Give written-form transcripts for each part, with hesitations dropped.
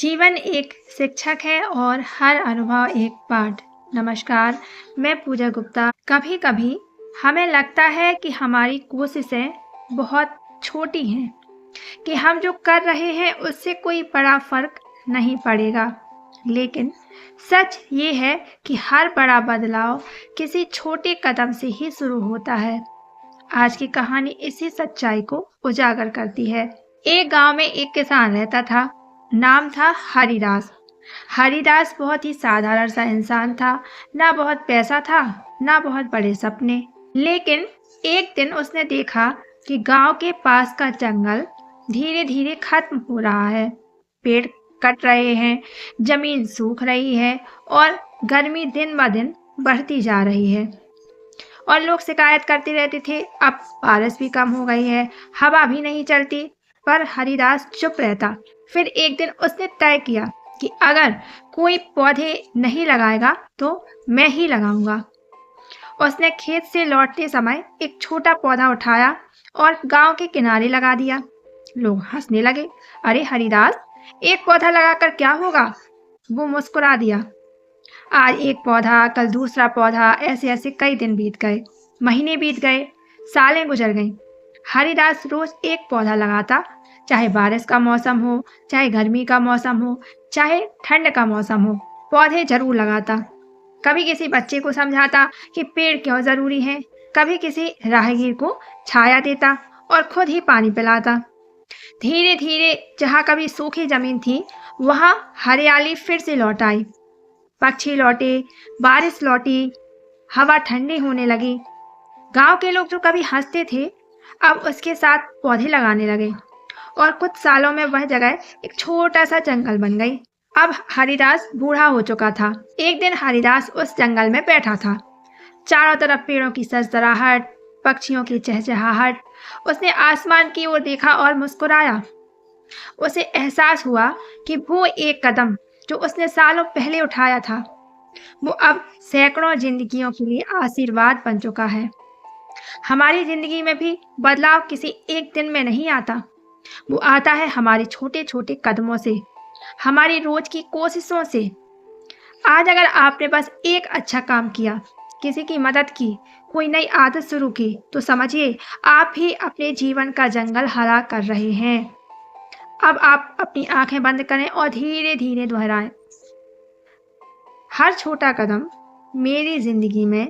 जीवन एक शिक्षक है और हर अनुभव एक पाठ। नमस्कार, मैं पूजा गुप्ता। कभी-कभी हमें लगता है कि हमारी कोशिशें बहुत छोटी हैं, कि हम जो कर रहे हैं उससे कोई बड़ा फर्क नहीं पड़ेगा। लेकिन सच ये है कि हर बड़ा बदलाव किसी छोटे कदम से ही शुरू होता है। आज की कहानी इसी सच्चाई को उजागर करती है। एक गांव में एक किसान रहता था। नाम था हरिदास। हरिदास बहुत ही साधारण सा इंसान था। ना बहुत पैसा था, ना बहुत बड़े सपने। लेकिन एक दिन उसने देखा कि गांव के पास का जंगल धीरे धीरे खत्म हो रहा है। पेड़ कट रहे हैं, जमीन सूख रही है और गर्मी दिन ब दिन बढ़ती जा रही है। और लोग शिकायत करते रहते थे, अब बारिश भी कम हो गई है, हवा भी नहीं चलती। पर हरिदास चुप रहता। फिर एक दिन उसने तय किया कि अगर कोई पौधे नहीं लगाएगा तो मैं ही लगाऊंगा। उसने खेत से लौटते समय एक छोटा पौधा उठाया और गांव के किनारे लगा दिया। लोग हंसने लगे। अरे हरिदास, एक पौधा लगाकर क्या होगा? वो मुस्कुरा दिया। आज एक पौधा, कल दूसरा पौधा, ऐसे ऐसे कई दिन बीत गए। महीने बीत गए, सालें गुजर गईं। हरिदास रोज एक पौधा लगाता, चाहे बारिश का मौसम हो, चाहे गर्मी का मौसम हो, चाहे ठंड का मौसम हो, पौधे जरूर लगाता। कभी किसी बच्चे को समझाता कि पेड़ क्यों जरूरी है, कभी किसी राहगीर को छाया देता और खुद ही पानी पिलाता। धीरे धीरे जहाँ कभी सूखी जमीन थी, वहां हरियाली फिर से लौट आई। पक्षी लौटे, बारिश लौटी, हवा ठंडी होने लगी। गांव के लोग जो कभी हंसते थे, अब उसके साथ पौधे लगाने लगे और कुछ सालों में वह जगह एक छोटा सा जंगल बन गई। अब हरिदास बूढ़ा हो चुका था। एक दिन हरिदास उस जंगल में बैठा था। चारों तरफ पेड़ों की सरसराहट, पक्षियों की चहचहाहट। उसने आसमान की ओर देखा और मुस्कुराया। उसे एहसास हुआ कि वो एक कदम जो उसने सालों पहले उठाया था, वो अब सैकड़ों जिंदगियों के लिए आशीर्वाद बन चुका है। हमारी जिंदगी में भी बदलाव किसी एक दिन में नहीं आता। वो आता है हमारे छोटे छोटे कदमों से, हमारी रोज की कोशिशों से। आज अगर आपने बस एक अच्छा काम किया, किसी की मदद की, कोई नई आदत शुरू की, तो समझिए आप ही अपने जीवन का जंगल हरा कर रहे हैं। अब आप अपनी आंखें बंद करें और धीरे धीरे दोहराएं। हर छोटा कदम मेरी जिंदगी में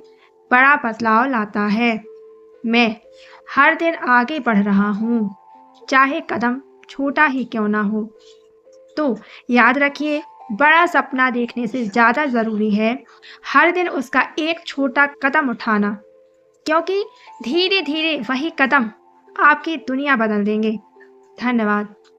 बड़ा बदलाव लाता है। मैं हर दिन आगे बढ़ रहा हूँ, चाहे कदम छोटा ही क्यों ना हो। तो याद रखिए, बड़ा सपना देखने से ज्यादा जरूरी है हर दिन उसका एक छोटा कदम उठाना, क्योंकि धीरे धीरे वही कदम आपकी दुनिया बदल देंगे। धन्यवाद।